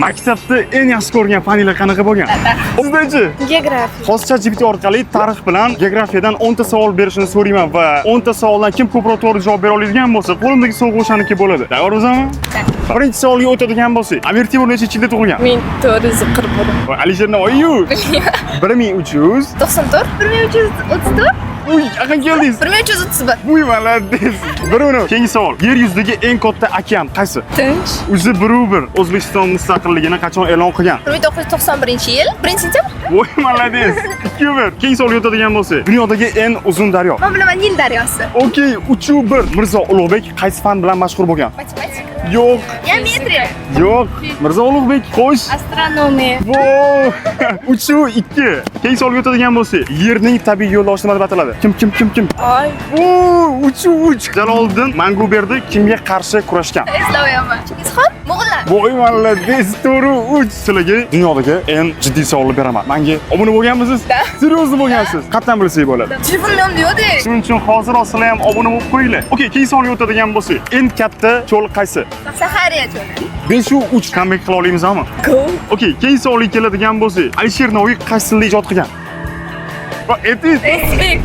Maktabda eng yaxshi ko'rgan faninglar qanaqa bo'lgan? Sizda-chi? Geografiya. Hozir ChatGPT orqali tarix bilan geografiyadan 10 ta savol berishini so'rayman va 10 ta savoldan kim ko'proq to'g'ri javob bera oladigan bo'lsa, qo'limdagi sovg'a o'shaniki bo'ladi. Tayyormizmi? Birinchi savolga o'tadigan bo'lsak, Amir Temur necha yilda tug'ilgan? 1441. Va Alisher Navoiy 1300 94. 1334. Uy, yaqin keldingiz. 1331. Uy, malades. Birovni. Keyingi savol. Yer yuzidagi eng katta okean qaysi? Tinch. O'zi bir O'zbekiston mustaqilligini qachon e'lon qilgan? 1991-yil 1-sentyabr. Voy, malades. 2-1. Keyingi savolga o'tadigan bo'lsak, dunyodagi eng uzun daryo. Men bilaman, Nil daryosi. Okey, 3-1. Mirzo Ulug'bek qaysi fan bilan mashhur bo'lgan? Matematika. Yo'q. Geometriya. Yo'q. Mirzo Ulug'bek qo'sh. Astronomiya. Voy. 3-2. Keyingi savolga o'tadigan bo'lsak, Yerning tabiiy yo'ldoshi nima deb ataladi? Kim? Oy. Voy, 3-3. Jaloliddin Manguberdi kimga qarshi kurashgan? Eslamayman. Chingizxon, Mo'g'ullar. Voy, malades. 3. Sizlarga dunyodagi eng jiddiy savolni beraman. Menga obuna bo'lganmisiz? Da. Seryozni bo'lgansiz. Qatdan bilsak bo'ladi. Telefonimni ham yo'q-da. Shuning uchun hozir sizlar ham obuna bo'lib qo'yinglar. Okey, keyingi savolga o'tadigan bo'lsak, eng katta cho'l qaysi? Sahariya cho'li. 5-3 comeback qila olamizmi? Go. Okey, keyingi savolga keladigan bo'lsak, Alisher Navoiy qaysi tilni ijod qilgan? Va etik. O'zbek.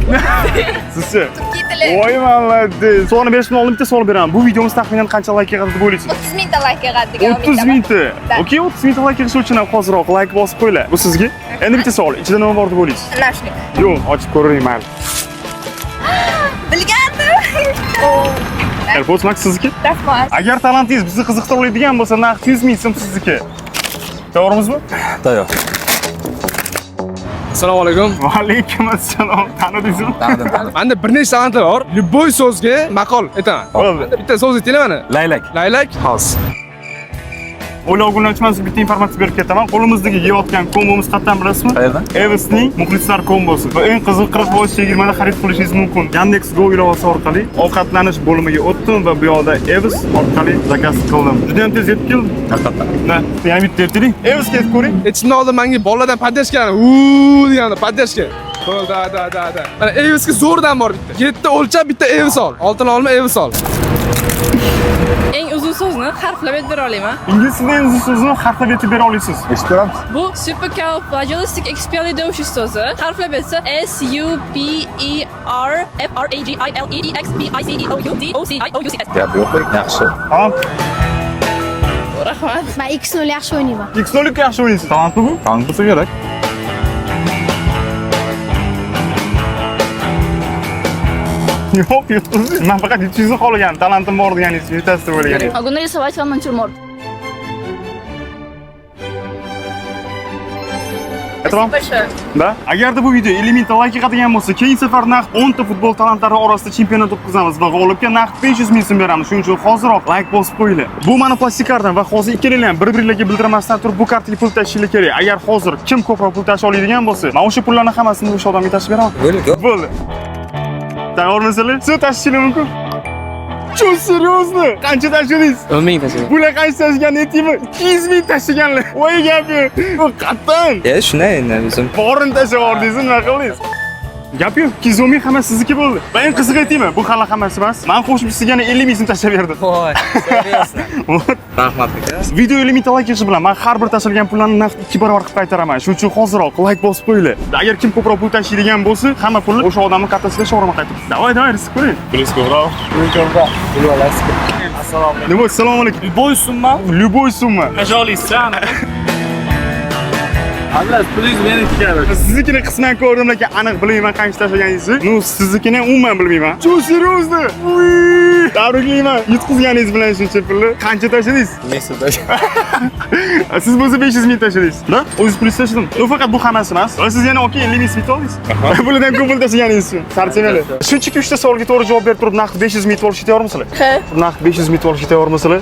Sizchi? Turkiy tili. Voy, malades. Savolni berishdan oldin bitta savol beraman. Bu videomiz taxminan qancha like yig'adi deb o'ylaysiz? 30 mingta like yig'adi degan 30 mingta. Okey, 30 mingta like yig'ish uchun ham hoziroq like bosib qo'yinglar. Bu sizga. Endi bitta savol. Ichida nima bor deb o'ylaysiz? Nashnik. Yo'q, ochib ko'ring mayli. Bilgandim. AirPods Max sizniki? Rahmat. Agar talantingiz bizni qiziqtira oladigan bo'lsa, narxi 100 ming so'm sizniki. Tayyormizmi? Tayyor. Assalomu alaykum. Va alaykum assalom. Tanidingizmi? Tanidim. Menda bir nechta talantlar bor. Любой so'zga maqol aytaman. Bo'ldi. Bitta so'z aytinglar mana. Laylak. Laylak. Xos. O'ylovguni ochmaslik bitta informatsiya berib ketaman. Qo'limizdagi yeyotgan kombomiz qayerdan bilasizmi? Qayerdan? Evas'ning muxlislar kombosi. Va eng qiziq 40% chegirmada xarid qilishingiz mumkin. Yandex Go ilovasi orqali ovqatlanish bo'limiga o'tdim va bu yoqda Evas orqali zakaz qildim. Juda ham tez yetib keldim. Haqiqatan. Na, yana bitta aytaylik. Evas'ga yetib ko'ring. Aytishimdan oldin menga bolalardan poddashkani, deganda poddashka. Bo'ldi, da. Mana Evisga zo'rdan bor bitta. 7 o'lchab bitta Evis ol. Oltin olma Evis ol. Eng uzun so'zni harflab bera olaman. Ingliz tilida eng uzun so'zni harflab aytib bera olasiz. Eshittiramiz. Bu supercalifragilisticexpialidocious so'zi. Harflab aytsa S U P E R F R A G I L E X P I C E O U D O C I O U C S. Gap yo'q, yaxshi. Tamam. Rahmat. Men X0 yaxshi o'ynayman. X0 yaxshi o'ynaysiz. Talantli bu? Tank bo'lsa kerak. Yo'q, yutqizdi. Men faqat 300 ni qolgan. Talantim bor deganingiz, yutasiz deb o'ylagan. Могу нарисовать вам натюрморт. Tamam. Da. Agarda bu video 50 mingta like yig'adigan bo'lsa, keyingi safar naqd 10 ta futbol talantlari orasida chempionat o'tkazamiz va g'olibga naqd 500 ming so'm beramiz. Shuning uchun hoziroq like bosib qo'yinglar. Bu mana plastik kartam va hozir ikkalanglar ham bir-birlariga bildirmasdan turib bu kartaga pul tashishinglar kerak. Agar hozir kim ko'proq pul tasha oladigan bo'lsa, men o'sha pullarni hammasini o'sha odamga tashib beraman. Bo'ldi. Tayyormisizlar? Siz tashishinglar mumkin. Chu seryozni? Qancha tashladingiz? 10 ming tashladim. Bular qancha tashlagan aytaymi? 200 ming tashlaganlar. Voy gapi. Bu qattan. Shunday endi o'zim. Borini tashlab yubordingiz, nima qildingiz? Gap yo'q, 210 ming hammasi sizniki bo'ldi. Va eng qizig'i aytaymi? Bu hali hammasi emas. Men qo'shimchasiga yana 50 ming so'm tashlab berdim. Voy, seriyosmi? Rahmat aka. Video 50 mingta like yiqishi bilan men har bir tashlagan pullarni naqd 2 barobar qilib qaytaraman. Shuning uchun hoziroq like bosib qo'yinglar. Agar kim ko'proq pul tashlaydigan bo'lsa, hamma pulni o'sha odamning kartasiga sho'rama qaytib. Давай, risk ko'ring. Risk ko'proq. Assalomu alaykum. Nima, assalomu alaykum. Любой summa, Любой summa. пожалуйста. Allah pulingiz meniki kerak. Siznikini qisman ko'rdim, lekin aniq bilmayman qancha tashlaganingizni. Nu, siznikini umuman bilmayman. Chu seryozni. Tabriklayman. Yutqizganingiz bilan shuncha pulni. Qancha tashladingiz? Siz bo'lsa 500 ming tashladingiz. Da? O'zingiz pul tashladim. Bu faqat bu hammasi emas. Va siz yana okey 50 ming so'm oldingiz. Bulardan ko'p pul tashlaganingiz uchun. Sarchamali. Shunchaki 3 ta savolga to'g'ri javob berib turib, naqd 500 ming olishga tayyormisizlar? Ha. Naqd 500 ming olishga tayyormisizlar?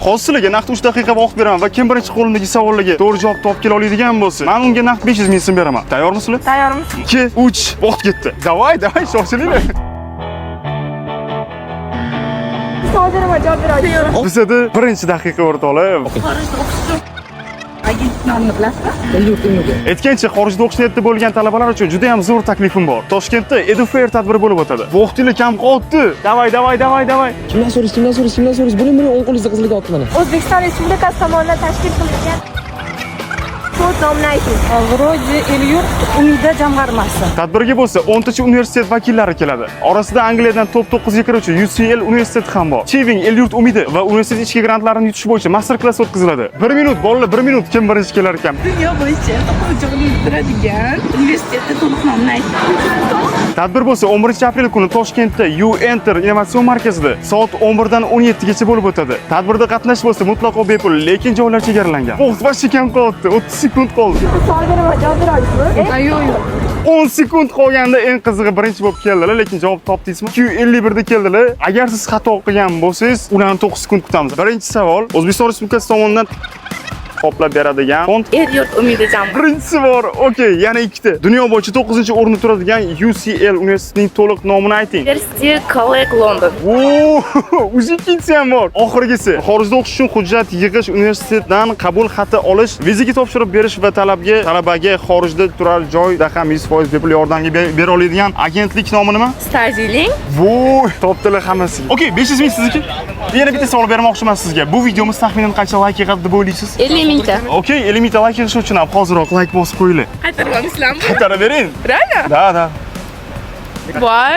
Hozir sizlarga naqd 3 daqiqa vaqt beraman va kim birinchi qo'limdagi savollarga to'g'ri javob topib kela oladigan bo'lsa, men unga naqd 500 ming so'm beraman. Tayyormisizlar? Tayyormiz. 2, 3, vaqt ketdi. Davay, shoshilinglar. Hozir javob beradi. Bizda birinchi daqiqa o'rtoqlar. agentlikni bilasizmi? Aytgancha, xorijda o'qish niyatida bo'lgan talabalar uchun juda ham zo'r taklifim bor. Toshkentda Edufair tadbiri bo'lib o'tadi. Vaqtingiz kam qoldi. Davay. Kimdan so'rash? Bo'ling, o'ng qo'lingizda qizlik olibdi mana. O'zbekiston Respublikasi tomonidan tashkil qilingan sport nominating. Вроде Elyurt Umida jamg'armasi. Tadbirga bo'lsa 10 universitet vakillari keladi. Orasida Angliyadan top 9 ga kiruvchi UCL universiteti ham bor. Chiving, Elyurt Umidi va universitet ichki grantlarini yutish bo'yicha master klass o'tkaziladi. 1 minut, bolalar, 1 minut kim birinchi kelar ekan? Dunyo bo'yicha o'quvchilarni turadigan universitetda to'liq nominating. Tadbir bo'lsa 11-aprel kuni Toshkentda U-Enter innovatsion markazida soat 11 dan 17 gacha bo'lib o'tadi. Tadbirda qatnashish bo'lsa mutlaqo bepul, lekin joylar chegaralangan. Vaqt vaqti kam qoldi. 30 sekund qoldi. Savol beraman, javob bera olasizmi? Yo'q. 10 sekund qolganda eng qizig'i birinchi bo'lib keldilar, lekin javob topdingizmi? 251 da keldilar. Agar siz xato qilgan bo'lsangiz, ularni 9 sekund kutamiz. Birinchi savol O'zbekiston Respublikasi tomonidan qoplab beradigan fond. Elyurt Umida jamg'armasi. Birinchisi bor. Okey, yana ikkita. Dunyo bo'yicha 9-o'rinda turadigan UCL universitetining to'liq nomini ayting. University College London. O'zingiz ham bor. Oxirgisi, xorijda o'qish uchun hujjat yig'ish, universitetdan qabul xati olish, vizaga topshirib berish va talabaga xorijda turar joyda ham 100% bepul yordamga bera oladigan agentlik nomi nima? Starziling. Topdilar hammasiga. Okey, 500 ming sizniki. Yana bitta savol bermoqchiman sizga. Bu videomiz taxminan qancha like yig'adi deb o'ylaysiz? 50 mingta. Okey, 50 mingta like yig'ish uchun ham hoziroq like bosib qo'yinglar. Qaytarib olasizlarmi? Qaytarib bering. Rana. Da. Bor.